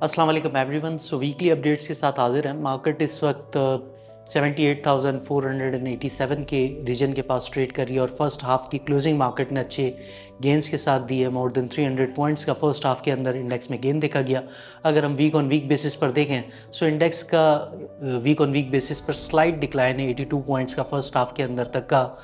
अस्सलाम वालेकुम everyone. Weekly updates के साथ हाजिर हैं। मार्केट इस वक्त 78,487 के रीजन के पास ट्रेड कर रही है और फर्स्ट हाफ की क्लोजिंग मार्केट ने अच्छे गेंस के साथ दी है। मोर देन 300 पॉइंट्स का फर्स्ट हाफ के अंदर इंडेक्स में गेन देखा गया। अगर हम वीक ऑन वीक बेसिस पर देखें सो इंडेक्स का वीक ऑन वीक बेसिस पर स्लाइट डिक्लाइन है। 82 पॉइंट्स का फर्स्ट हाफ के अंदर तक का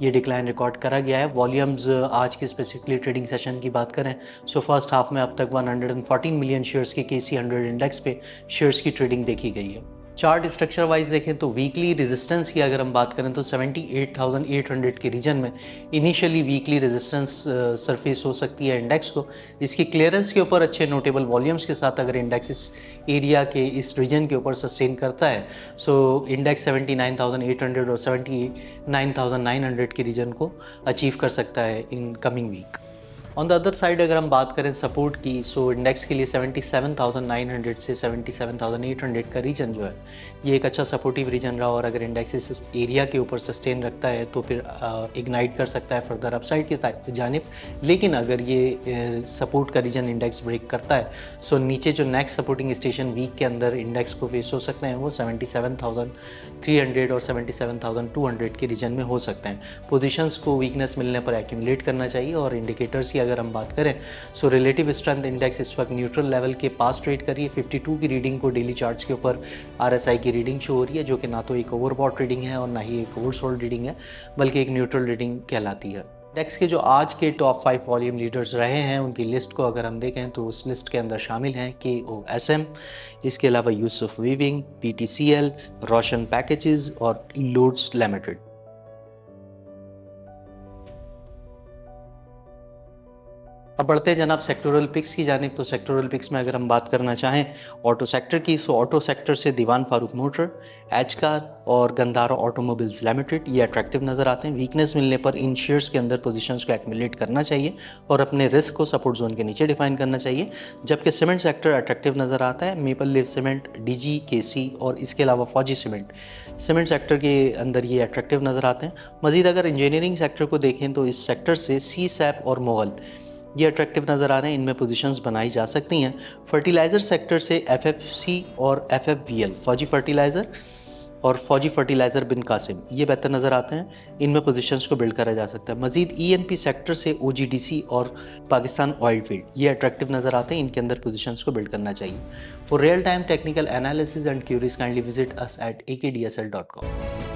ये डिक्लाइन रिकॉर्ड करा गया है। वॉल्यूम्स आज के स्पेसिफिकली ट्रेडिंग सेशन की बात करें सो फर्स्ट हाफ में अब तक 114 मिलियन शेयर्स के KC 100 इंडेक्स पे शेयर्स की ट्रेडिंग देखी गई है। चार्ट स्ट्रक्चर वाइज देखें तो वीकली रेजिस्टेंस की अगर हम बात करें तो 78,800 के रीजन में इनिशियली वीकली रेजिस्टेंस सरफेस हो सकती है इंडेक्स को। इसकी क्लियरेंस के ऊपर अच्छे नोटेबल वॉल्यूम्स के साथ अगर इंडेक्स इस एरिया के इस रीजन के ऊपर सस्टेन करता है सो इंडेक्स 79,800 और 79,900 के रीजन को अचीव कर सकता है in coming week. On the other side अगर हम बात करें सपोर्ट की सो इंडेक्स के लिए 77,900 से 77,800 का रीजन जो है ये एक अच्छा सपोर्टिव रीजन रहा और अगर इंडेक्स इस एरिया के ऊपर सस्टेन रखता है तो फिर इग्नाइट कर सकता है फर्दर अपसाइड की जानिब। लेकिन अगर ये सपोर्ट का रीजन इंडेक्स ब्रेक करता है सो नीचे जो नेक्स्ट सपोर्टिंग स्टेशन वीक के अंदर इंडेक्स को फेस हो सकते हैं वो 77,300 और 77,200 के रीजन में हो सकते हैं। पोजीशंस को वीकनेस मिलने पर एक्यूमुलेट करना चाहिए और इंडिकेटर्स की अगर हम बात करें सो रिलेटिव स्ट्रेंथ इंडेक्स इस वक्त न्यूट्रल लेवल के पास ट्रेड कर रही है। 52 की रीडिंग को डेली चार्ट्स के ऊपर RSI की रीडिंग शो हो रही है जो कि ना तो एक ओवरबॉट रीडिंग है और ना ही एक ओवरसोल्ड रीडिंग है बल्कि एक न्यूट्रल रीडिंग कहलाती है। इंडेक्स के जो आज के टॉप 5 वॉल्यूम लीडर्स रहे हैं उनकी लिस्ट को अगर हम देखें तो उस लिस्ट के अंदर शामिल हैं KOSM, इसके अलावा यूसुफ वीविंग, PTCL, रोशन पैकेजेस और लोड्स लिमिटेड। अब बढ़ते हैं जनाब सेक्टोरल पिक्स की जानिब। तो सेक्टोरल पिक्स में अगर हम बात करना चाहें ऑटो सेक्टर की सो ऑटो सेक्टर से दीवान फारूक मोटर, एचकार और गंधारा ऑटोमोबाइल्स लिमिटेड ये अट्रैक्टिव नज़र आते हैं। वीकनेस मिलने पर इन शेयर्स के अंदर पोजीशंस को एक्यूमुलेट करना चाहिए और अपने रिस्क को सपोर्ट जोन के नीचे डिफाइन करना चाहिए। जबकि सीमेंट सेक्टर अट्रैक्टिव नज़र आता है। Maple leaf cement, DG, KC और इसके अलावा फौजी सीमेंट सेक्टर के अंदर ये अट्रैक्टिव नज़र आते हैं। मज़ीद अगर इंजीनियरिंग सेक्टर को देखें तो इस सेक्टर से CSAP और मोगल ये अट्रैक्टिव नज़र आ रहे हैं, इनमें पोजीशंस बनाई जा सकती हैं। फर्टिलाइज़र सेक्टर से FFC और FFVL फौजी फर्टिलाइज़र और फौजी फर्टिलाइज़र बिन कासिम ये बेहतर नज़र आते हैं, इनमें पोजीशंस को बिल्ड करा जा सकता है। मज़ीद ENP सेक्टर से OGDC और पाकिस्तान ऑयल फील्ड ये अट्रैक्टिव नज़र आते हैं, इनके अंदर पोजीशंस को बिल्ड करना चाहिए। For real time technical analysis and queries kindly visit us at akdsl.com।